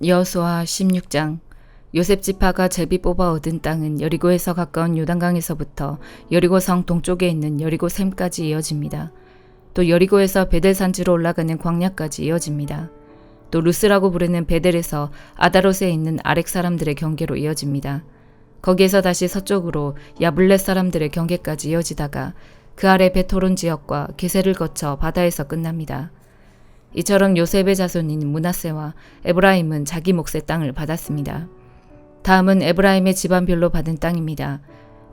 여호수아 16장. 요셉 지파가 제비 뽑아 얻은 땅은 여리고에서 가까운 요단강에서부터 여리고성 동쪽에 있는 여리고 샘까지 이어집니다. 또 여리고에서 베델 산지로 올라가는 광야까지 이어집니다. 또 루스라고 부르는 베델에서 아다롯에 있는 아렉 사람들의 경계로 이어집니다. 거기에서 다시 서쪽으로 야블렛 사람들의 경계까지 이어지다가 그 아래 베토론 지역과 게셀을 거쳐 바다에서 끝납니다. 이처럼 요셉의 자손인 므낫세와 에브라임은 자기 몫의 땅을 받았습니다. 다음은 에브라임의 집안별로 받은 땅입니다.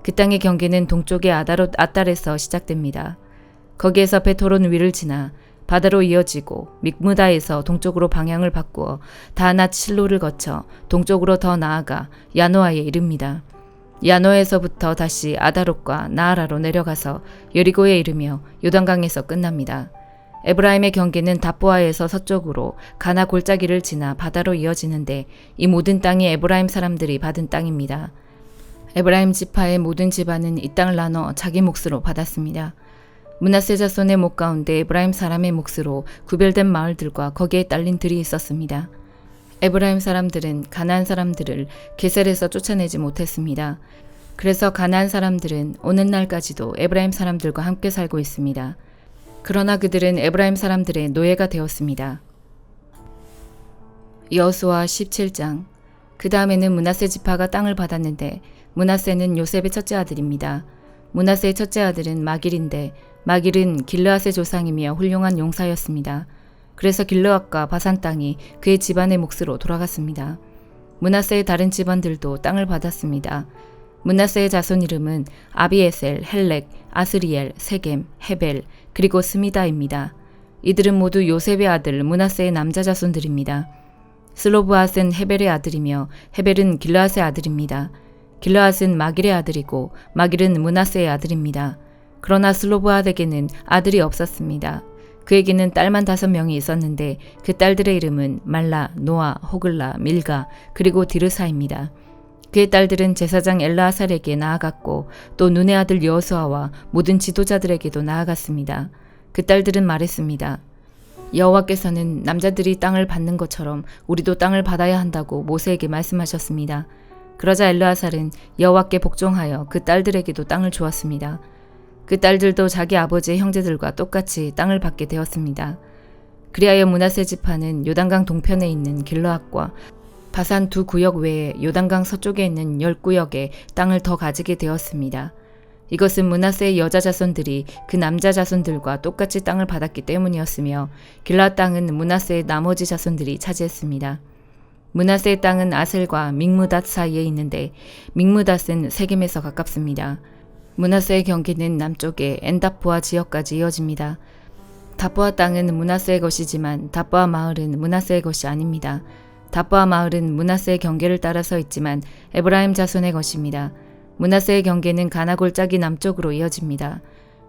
그 땅의 경계는 동쪽의 아다롯 아딸에서 시작됩니다. 거기에서 베토론 위를 지나 바다로 이어지고 믹무다에서 동쪽으로 방향을 바꾸어 다낫 실로를 거쳐 동쪽으로 더 나아가 야노아에 이릅니다. 야노에서부터 다시 아다롯과 나아라로 내려가서 여리고에 이르며 요단강에서 끝납니다. 에브라임의 경계는 답보아에서 서쪽으로 가나 골짜기를 지나 바다로 이어지는데 이 모든 땅이 에브라임 사람들이 받은 땅입니다. 에브라임 지파의 모든 집안은 이 땅을 나눠 자기 몫으로 받았습니다. 므낫세 자손의 목 가운데 에브라임 사람의 몫으로 구별된 마을들과 거기에 딸린 들이 있었습니다. 에브라임 사람들은 가나안 사람들을 게셀에서 쫓아내지 못했습니다. 그래서 가나안 사람들은 오늘날까지도 에브라임 사람들과 함께 살고 있습니다. 그러나 그들은 에브라임 사람들의 노예가 되었습니다. 여호수아 17장. 그 다음에는 므낫세 지파가 땅을 받았는데 므낫세는 요셉의 첫째 아들입니다. 므낫세의 첫째 아들은 마길인데 마길은 길르앗의 조상이며 훌륭한 용사였습니다. 그래서 길르앗과 바산 땅이 그의 집안의 몫으로 돌아갔습니다. 므낫세의 다른 집안들도 땅을 받았습니다. 므낫세의 자손 이름은 아비에셀, 헬렉, 아스리엘, 세겜, 헤벨, 그리고 스미다입니다. 이들은 모두 요셉의 아들 므낫세의 남자 자손들입니다. 슬로브앗은 헤벨의 아들이며 헤벨은 길르앗의 아들입니다. 길르앗은 마길의 아들이고 마길은 므낫세의 아들입니다. 그러나 슬로브앗에게는 아들이 없었습니다. 그에게는 딸만 5명이 있었는데 그 딸들의 이름은 말라, 노아, 호글라, 밀가, 그리고 디르사입니다. 그의 딸들은 제사장 엘라아살에게 나아갔고 또 눈의 아들 여호수아와 모든 지도자들에게도 나아갔습니다. 그 딸들은 말했습니다. 여호와께서는 남자들이 땅을 받는 것처럼 우리도 땅을 받아야 한다고 모세에게 말씀하셨습니다. 그러자 엘라아살은 여호와께 복종하여 그 딸들에게도 땅을 주었습니다. 그 딸들도 자기 아버지의 형제들과 똑같이 땅을 받게 되었습니다. 그리하여 므낫세 지파는 요단강 동편에 있는 길르앗과 바산 2 구역 외에 요단강 서쪽에 있는 10구역의 땅을 더 가지게 되었습니다. 이것은 므낫세의 여자 자손들이 그 남자 자손들과 똑같이 땅을 받았기 때문이었으며 길르앗 땅은 므낫세의 나머지 자손들이 차지했습니다. 므낫세의 땅은 아셀과 믹무닷 사이에 있는데 믹무닷은 세겜에서 가깝습니다. 므낫세의 경계는 남쪽에 엔답보아 지역까지 이어집니다. 답보아 땅은 므낫세의 것이지만 답보아 마을은 므낫세의 것이 아닙니다. 답보아 마을은 므낫세의 경계를 따라서 있지만 에브라임 자손의 것입니다. 므낫세의 경계는 가나 골짜기 남쪽으로 이어집니다.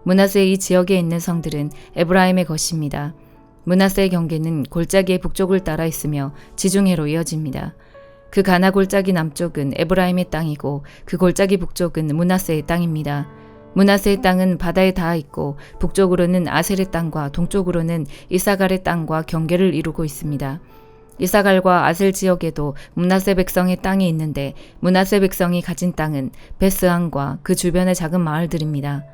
므낫세의 이 지역에 있는 성들은 에브라임의 것입니다. 므낫세의 경계는 골짜기의 북쪽을 따라 있으며 지중해로 이어집니다. 그 가나 골짜기 남쪽은 에브라임의 땅이고 그 골짜기 북쪽은 므낫세의 땅입니다. 므낫세의 땅은 바다에 닿아 있고 북쪽으로는 아셀의 땅과 동쪽으로는 이사갈의 땅과 경계를 이루고 있습니다. 이사갈과 아셀 지역에도 므낫세 백성의 땅이 있는데 므낫세 백성이 가진 땅은 베스안과 그 주변의 작은 마을들입니다.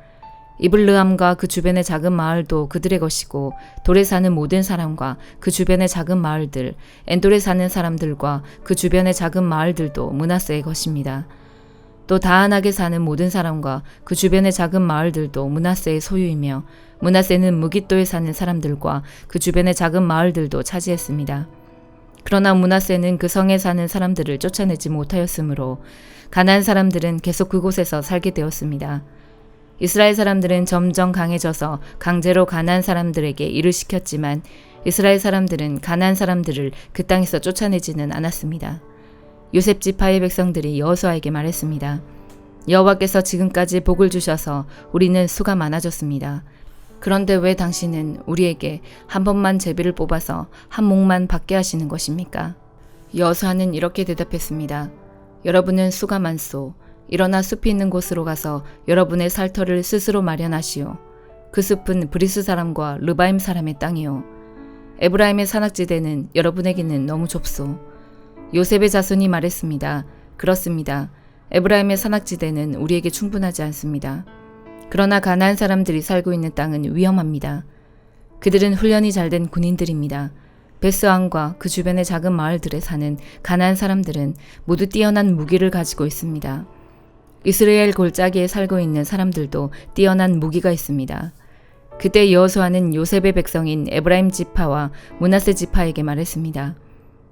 이블르함과 그 주변의 작은 마을도 그들의 것이고 돌에 사는 모든 사람과 그 주변의 작은 마을들, 엔돌에 사는 사람들과 그 주변의 작은 마을들도 므낫세의 것입니다. 또 다한악에 사는 모든 사람과 그 주변의 작은 마을들도 므낫세의 소유이며 므낫세는 무깃도에 사는 사람들과 그 주변의 작은 마을들도 차지했습니다. 그러나 므낫세는 그 성에 사는 사람들을 쫓아내지 못하였으므로 가나안 사람들은 계속 그곳에서 살게 되었습니다. 이스라엘 사람들은 점점 강해져서 강제로 가나안 사람들에게 일을 시켰지만 이스라엘 사람들은 가나안 사람들을 그 땅에서 쫓아내지는 않았습니다. 요셉 지파의 백성들이 여호수아에게 말했습니다. 여호와께서 지금까지 복을 주셔서 우리는 수가 많아졌습니다. 그런데 왜 당신은 우리에게 한 번만 제비를 뽑아서 한 몫만 받게 하시는 것입니까? 여호수아는 이렇게 대답했습니다. 여러분은 수가 많소. 일어나 숲이 있는 곳으로 가서 여러분의 살터를 스스로 마련하시오. 그 숲은 브리스 사람과 르바임 사람의 땅이요. 에브라임의 산악지대는 여러분에게는 너무 좁소. 요셉의 자손이 말했습니다. 그렇습니다. 에브라임의 산악지대는 우리에게 충분하지 않습니다. 그러나 가나안 사람들이 살고 있는 땅은 위험합니다. 그들은 훈련이 잘된 군인들입니다. 베스안과 그 주변의 작은 마을들에 사는 가나안 사람들은 모두 뛰어난 무기를 가지고 있습니다. 이스라엘 골짜기에 살고 있는 사람들도 뛰어난 무기가 있습니다. 그때 여호수아는 요셉의 백성인 에브라임 지파와 므낫세 지파에게 말했습니다.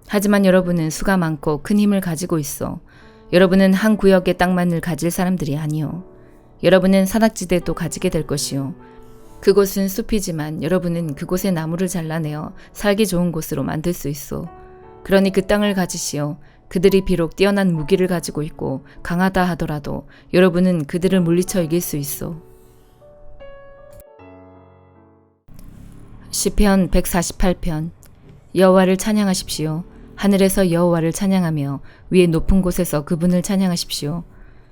하지만 여러분은 수가 많고 큰 힘을 가지고 있어. 여러분은 한 구역의 땅만을 가질 사람들이 아니요. 여러분은 산악지대도 가지게 될 것이요. 그곳은 숲이지만 여러분은 그곳의 나무를 잘라내어 살기 좋은 곳으로 만들 수 있어. 그러니 그 땅을 가지시오. 그들이 비록 뛰어난 무기를 가지고 있고 강하다 하더라도 여러분은 그들을 물리쳐 이길 수 있어. 시편 148편. 여호와를 찬양하십시오. 하늘에서 여호와를 찬양하며 위에 높은 곳에서 그분을 찬양하십시오.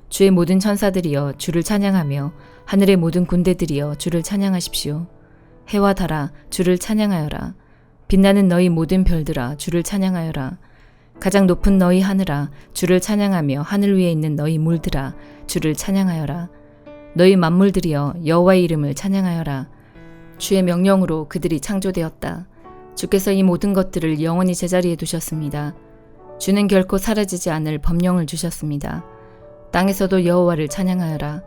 주의 모든 천사들이여 주를 찬양하며 하늘의 모든 군대들이여 주를 찬양하십시오. 해와 달아 주를 찬양하여라. 빛나는 너희 모든 별들아 주를 찬양하여라. 가장 높은 너희 하늘아 주를 찬양하며 하늘 위에 있는 너희 물들아 주를 찬양하여라. 너희 만물들이여 여호와의 이름을 찬양하여라. 주의 명령으로 그들이 창조되었다. 주께서 이 모든 것들을 영원히 제자리에 두셨습니다. 주는 결코 사라지지 않을 법령을 주셨습니다. 땅에서도 여호와를 찬양하여라.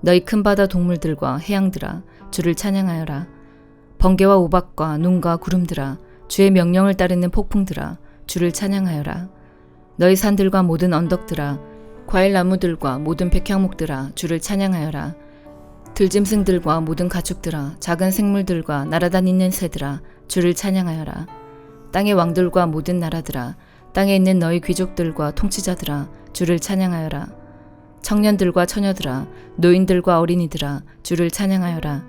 너희 큰 바다 동물들과 해양들아 주를 찬양하여라. 번개와 우박과 눈과 구름들아 주의 명령을 따르는 폭풍들아 주를 찬양하여라. 너희 산들과 모든 언덕들아 과일나무들과 모든 백향목들아 주를 찬양하여라. 들짐승들과 모든 가축들아 작은 생물들과 날아다니는 새들아 주를 찬양하여라. 땅의 왕들과 모든 나라들아 땅에 있는 너희 귀족들과 통치자들아 주를 찬양하여라. 청년들과 처녀들아 노인들과 어린이들아 주를 찬양하여라.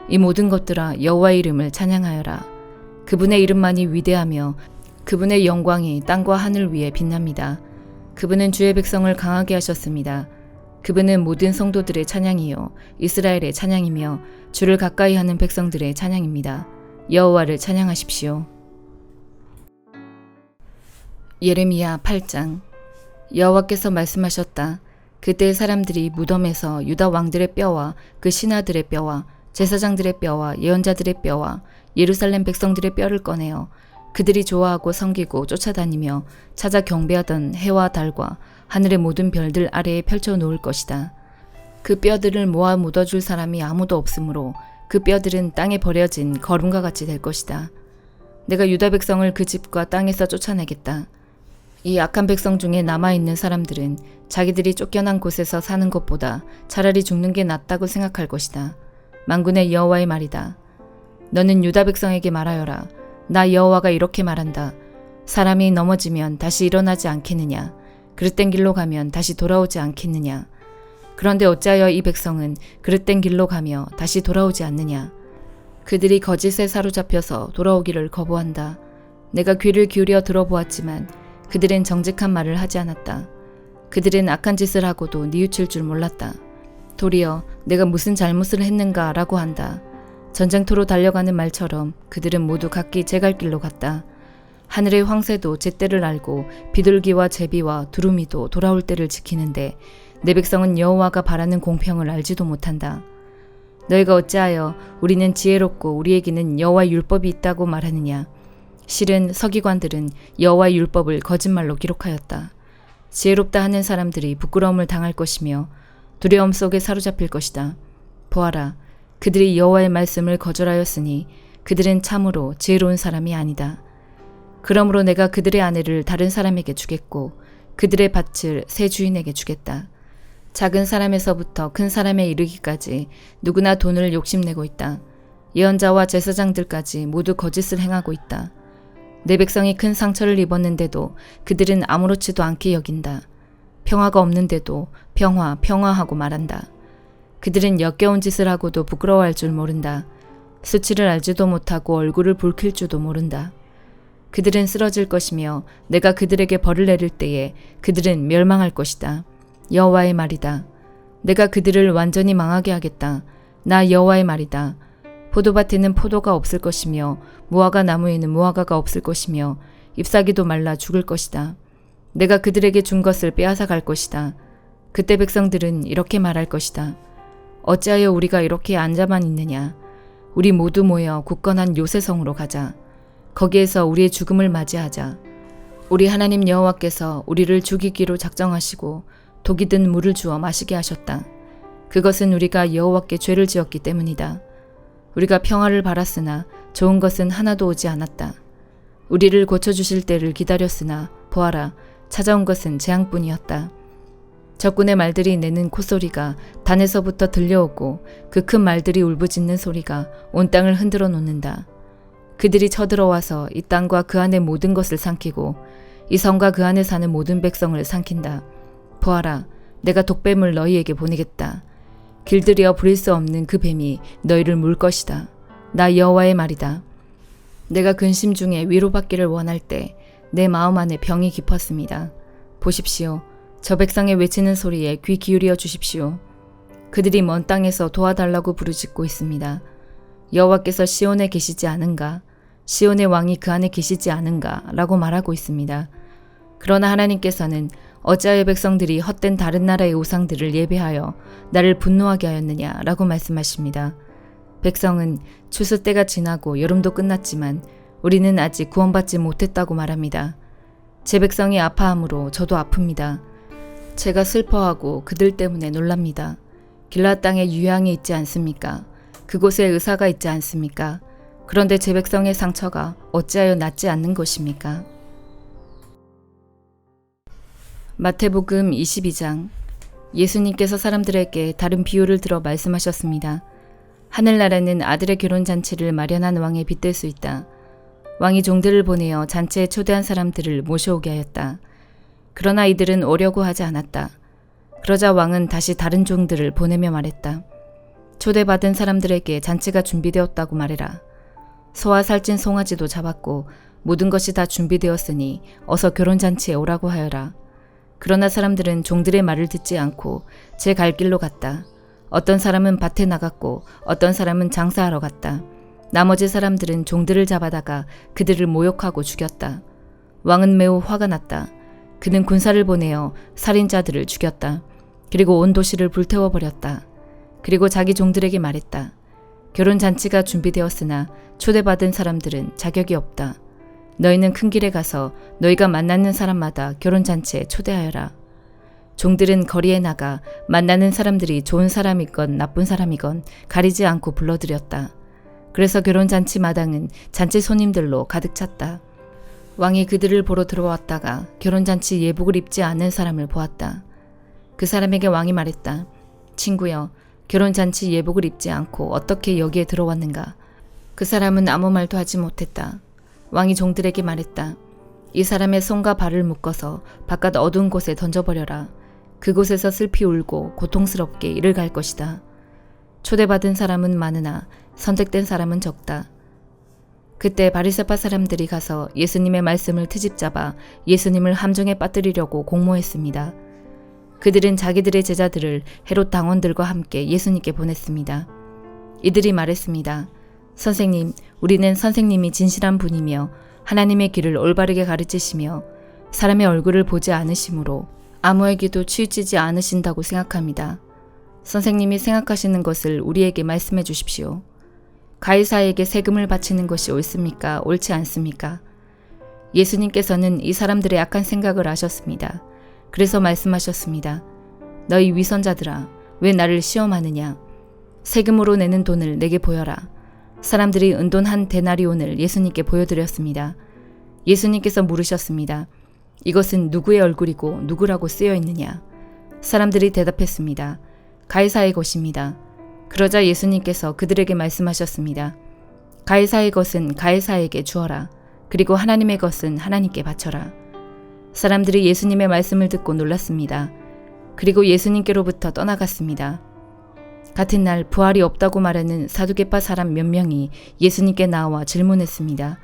이 모든 것들아 여호와의 이름을 찬양하여라. 그분의 이름만이 위대하며 그분의 영광이 땅과 하늘 위에 빛납니다. 그분은 주의 백성을 강하게 하셨습니다. 그분은 모든 성도들의 찬양이요 이스라엘의 찬양이며 주를 가까이 하는 백성들의 찬양입니다. 여호와를 찬양하십시오. 예레미야 8장. 여호와께서 말씀하셨다. 그때 사람들이 무덤에서 유다 왕들의 뼈와 그 신하들의 뼈와 제사장들의 뼈와 예언자들의 뼈와 예루살렘 백성들의 뼈를 꺼내어 그들이 좋아하고 섬기고 쫓아다니며 찾아 경배하던 해와 달과 하늘의 모든 별들 아래에 펼쳐 놓을 것이다. 그 뼈들을 모아 묻어줄 사람이 아무도 없으므로 그 뼈들은 땅에 버려진 거름과 같이 될 것이다. 내가 유다 백성을 그 집과 땅에서 쫓아내겠다. 이 악한 백성 중에 남아있는 사람들은 자기들이 쫓겨난 곳에서 사는 것보다 차라리 죽는 게 낫다고 생각할 것이다. 만군의 여호와의 말이다. 너는 유다 백성에게 말하여라. 나 여호와가 이렇게 말한다. 사람이 넘어지면 다시 일어나지 않겠느냐. 그릇된 길로 가면 다시 돌아오지 않겠느냐. 그런데 어찌하여 이 백성은 그릇된 길로 가며 다시 돌아오지 않느냐. 그들이 거짓에 사로잡혀서 돌아오기를 거부한다. 내가 귀를 기울여 들어보았지만 그들은 정직한 말을 하지 않았다. 그들은 악한 짓을 하고도 뉘우칠 줄 몰랐다. 도리어 내가 무슨 잘못을 했는가 라고 한다. 전쟁터로 달려가는 말처럼 그들은 모두 각기 제 갈 길로 갔다. 하늘의 황새도 제 때를 알고 비둘기와 제비와 두루미도 돌아올 때를 지키는데 내 백성은 여호와가 바라는 공평을 알지도 못한다. 너희가 어찌하여 우리는 지혜롭고 우리에게는 여호와의 율법이 있다고 말하느냐. 실은 서기관들은 여호와의 율법을 거짓말로 기록하였다. 지혜롭다 하는 사람들이 부끄러움을 당할 것이며 두려움 속에 사로잡힐 것이다. 보아라, 그들이 여호와의 말씀을 거절하였으니 그들은 참으로 지혜로운 사람이 아니다. 그러므로 내가 그들의 아내를 다른 사람에게 주겠고 그들의 밭을 새 주인에게 주겠다. 작은 사람에서부터 큰 사람에 이르기까지 누구나 돈을 욕심내고 있다. 예언자와 제사장들까지 모두 거짓을 행하고 있다. 내 백성이 큰 상처를 입었는데도 그들은 아무렇지도 않게 여긴다. 평화가 없는데도 평화, 평화하고 말한다. 그들은 역겨운 짓을 하고도 부끄러워할 줄 모른다. 수치를 알지도 못하고 얼굴을 붉힐 줄도 모른다. 그들은 쓰러질 것이며 내가 그들에게 벌을 내릴 때에 그들은 멸망할 것이다. 여호와의 말이다. 내가 그들을 완전히 망하게 하겠다. 나 여호와의 말이다. 포도밭에는 포도가 없을 것이며 무화과 나무에는 무화과가 없을 것이며 잎사귀도 말라 죽을 것이다. 내가 그들에게 준 것을 빼앗아 갈 것이다. 그때 백성들은 이렇게 말할 것이다. 어찌하여 우리가 이렇게 앉아만 있느냐. 우리 모두 모여 굳건한 요새성으로 가자. 거기에서 우리의 죽음을 맞이하자. 우리 하나님 여호와께서 우리를 죽이기로 작정하시고 독이 든 물을 주어 마시게 하셨다. 그것은 우리가 여호와께 죄를 지었기 때문이다. 우리가 평화를 바랐으나 좋은 것은 하나도 오지 않았다. 우리를 고쳐주실 때를 기다렸으나 보아라, 찾아온 것은 재앙뿐이었다. 적군의 말들이 내는 콧소리가 단에서부터 들려오고 그 큰 말들이 울부짖는 소리가 온 땅을 흔들어 놓는다. 그들이 쳐들어와서 이 땅과 그 안의 모든 것을 삼키고 이 성과 그 안에 사는 모든 백성을 삼킨다. 보아라, 내가 독뱀을 너희에게 보내겠다. 길들여 부릴 수 없는 그 뱀이 너희를 물 것이다. 나 여호와의 말이다. 내가 근심 중에 위로받기를 원할 때 내 마음 안에 병이 깊었습니다. 보십시오. 저 백성의 외치는 소리에 귀 기울여 주십시오. 그들이 먼 땅에서 도와달라고 부르짖고 있습니다. 여호와께서 시온에 계시지 않은가? 시온의 왕이 그 안에 계시지 않은가? 라고 말하고 있습니다. 그러나 하나님께서는 어찌하여 백성들이 헛된 다른 나라의 우상들을 예배하여 나를 분노하게 하였느냐? 라고 말씀하십니다. 백성은 추수 때가 지나고 여름도 끝났지만 우리는 아직 구원받지 못했다고 말합니다. 제 백성이 아파함으로 저도 아픕니다. 제가 슬퍼하고 그들 때문에 놀랍니다. 길앗 땅에 유향이 있지 않습니까? 그곳에 의사가 있지 않습니까? 그런데 제 백성의 상처가 어찌하여 낫지 않는 것입니까? 마태복음 22장. 예수님께서 사람들에게 다른 비유를 들어 말씀하셨습니다. 하늘나라는 아들의 결혼잔치를 마련한 왕에 빗댈 수 있다. 왕이 종들을 보내어 잔치에 초대한 사람들을 모셔오게 하였다. 그러나 이들은 오려고 하지 않았다. 그러자 왕은 다시 다른 종들을 보내며 말했다. 초대받은 사람들에게 잔치가 준비되었다고 말해라. 소와 살찐 송아지도 잡았고 모든 것이 다 준비되었으니 어서 결혼잔치에 오라고 하여라. 그러나 사람들은 종들의 말을 듣지 않고 제 갈 길로 갔다. 어떤 사람은 밭에 나갔고 어떤 사람은 장사하러 갔다. 나머지 사람들은 종들을 잡아다가 그들을 모욕하고 죽였다. 왕은 매우 화가 났다. 그는 군사를 보내어 살인자들을 죽였다. 그리고 온 도시를 불태워버렸다. 그리고 자기 종들에게 말했다. 결혼잔치가 준비되었으나 초대받은 사람들은 자격이 없다. 너희는 큰 길에 가서 너희가 만나는 사람마다 결혼잔치에 초대하여라. 종들은 거리에 나가 만나는 사람들이 좋은 사람이건 나쁜 사람이건 가리지 않고 불러들였다. 그래서 결혼잔치 마당은 잔치 손님들로 가득 찼다. 왕이 그들을 보러 들어왔다가 결혼잔치 예복을 입지 않은 사람을 보았다. 그 사람에게 왕이 말했다. 친구여, 결혼잔치 예복을 입지 않고 어떻게 여기에 들어왔는가? 그 사람은 아무 말도 하지 못했다. 왕이 종들에게 말했다. 이 사람의 손과 발을 묶어서 바깥 어두운 곳에 던져버려라. 그곳에서 슬피 울고 고통스럽게 이를 갈 것이다. 초대받은 사람은 많으나 선택된 사람은 적다. 그때 바리새파 사람들이 가서 예수님의 말씀을 트집잡아 예수님을 함정에 빠뜨리려고 공모했습니다. 그들은 자기들의 제자들을 헤롯 당원들과 함께 예수님께 보냈습니다. 이들이 말했습니다. 선생님, 우리는 선생님이 진실한 분이며 하나님의 길을 올바르게 가르치시며 사람의 얼굴을 보지 않으시므로 아무에게도 치우치지 않으신다고 생각합니다. 선생님이 생각하시는 것을 우리에게 말씀해 주십시오. 가이사에게 세금을 바치는 것이 옳습니까? 옳지 않습니까? 예수님께서는 이 사람들의 악한 생각을 아셨습니다. 그래서 말씀하셨습니다. 너희 위선자들아, 왜 나를 시험하느냐? 세금으로 내는 돈을 내게 보여라. 사람들이 은돈 한 데나리온을 예수님께 보여드렸습니다. 예수님께서 물으셨습니다. 이것은 누구의 얼굴이고 누구라고 쓰여 있느냐? 사람들이 대답했습니다. 가이사의 것입니다. 그러자 예수님께서 그들에게 말씀하셨습니다. 가이사의 것은 가이사에게 주어라. 그리고 하나님의 것은 하나님께 바쳐라. 사람들이 예수님의 말씀을 듣고 놀랐습니다. 그리고 예수님께로부터 떠나갔습니다. 같은 날 부활이 없다고 말하는 사두개파 사람 몇 명이 예수님께 나와 질문했습니다.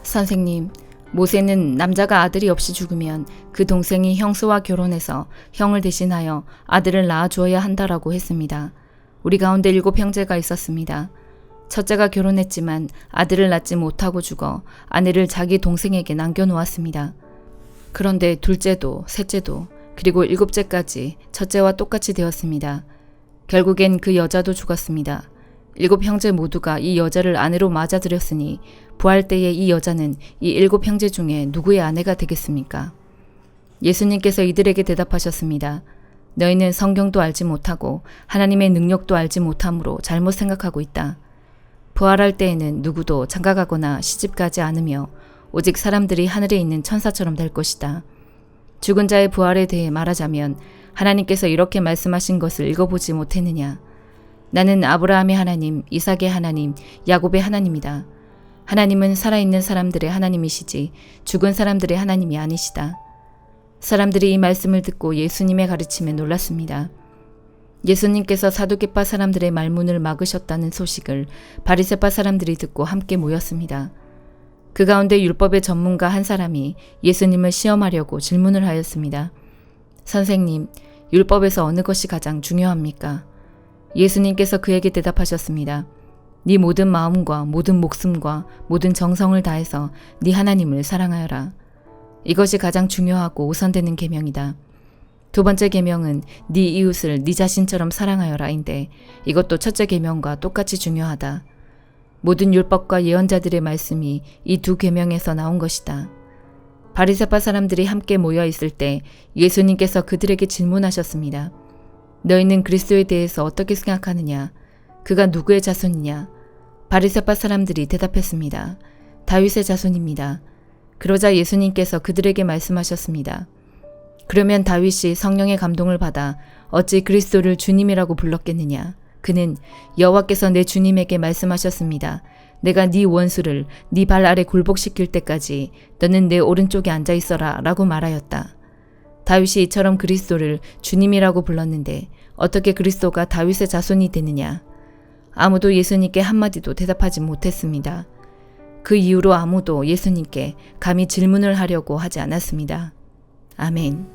선생님, 모세는 남자가 아들이 없이 죽으면 그 동생이 형수와 결혼해서 형을 대신하여 아들을 낳아 주어야 한다라고 했습니다. 우리 가운데 7 형제가 있었습니다. 첫째가 결혼했지만 아들을 낳지 못하고 죽어 아내를 자기 동생에게 남겨놓았습니다. 그런데 둘째도, 셋째도, 그리고 일곱째까지 첫째와 똑같이 되었습니다. 결국엔 그 여자도 죽었습니다. 7형제 모두가 이 여자를 아내로 맞아들였으니 부활 때에 이 여자는 이 7형제 중에 누구의 아내가 되겠습니까? 예수님께서 이들에게 대답하셨습니다. 너희는 성경도 알지 못하고 하나님의 능력도 알지 못함으로 잘못 생각하고 있다. 부활할 때에는 누구도 장가가거나 시집가지 않으며 오직 사람들이 하늘에 있는 천사처럼 될 것이다. 죽은 자의 부활에 대해 말하자면 하나님께서 이렇게 말씀하신 것을 읽어보지 못했느냐? 나는 아브라함의 하나님, 이삭의 하나님, 야곱의 하나님이다. 하나님은 살아있는 사람들의 하나님이시지 죽은 사람들의 하나님이 아니시다. 사람들이 이 말씀을 듣고 예수님의 가르침에 놀랐습니다. 예수님께서 사두개파 사람들의 말문을 막으셨다는 소식을 바리새파 사람들이 듣고 함께 모였습니다. 그 가운데 율법의 전문가 한 사람이 예수님을 시험하려고 질문을 하였습니다. 선생님, 율법에서 어느 것이 가장 중요합니까? 예수님께서 그에게 대답하셨습니다. 네 모든 마음과 모든 목숨과 모든 정성을 다해서 네 하나님을 사랑하여라. 이것이 가장 중요하고 우선되는 계명이다. 두 번째 계명은 네 이웃을 네 자신처럼 사랑하여라인데 이것도 첫째 계명과 똑같이 중요하다. 모든 율법과 예언자들의 말씀이 이 두 계명에서 나온 것이다. 바리새파 사람들이 함께 모여 있을 때 예수님께서 그들에게 질문하셨습니다. 너희는 그리스도에 대해서 어떻게 생각하느냐? 그가 누구의 자손이냐? 바리새파 사람들이 대답했습니다. 다윗의 자손입니다. 그러자 예수님께서 그들에게 말씀하셨습니다. 그러면 다윗이 성령의 감동을 받아 어찌 그리스도를 주님이라고 불렀겠느냐? 그는 여호와께서 내 주님에게 말씀하셨습니다. 내가 네 원수를 네 발 아래 굴복시킬 때까지 너는 내 오른쪽에 앉아 있어라 라고 말하였다. 다윗이 이처럼 그리스도를 주님이라고 불렀는데 어떻게 그리스도가 다윗의 자손이 되느냐? 아무도 예수님께 한마디도 대답하지 못했습니다. 그 이후로 아무도 예수님께 감히 질문을 하려고 하지 않았습니다. 아멘.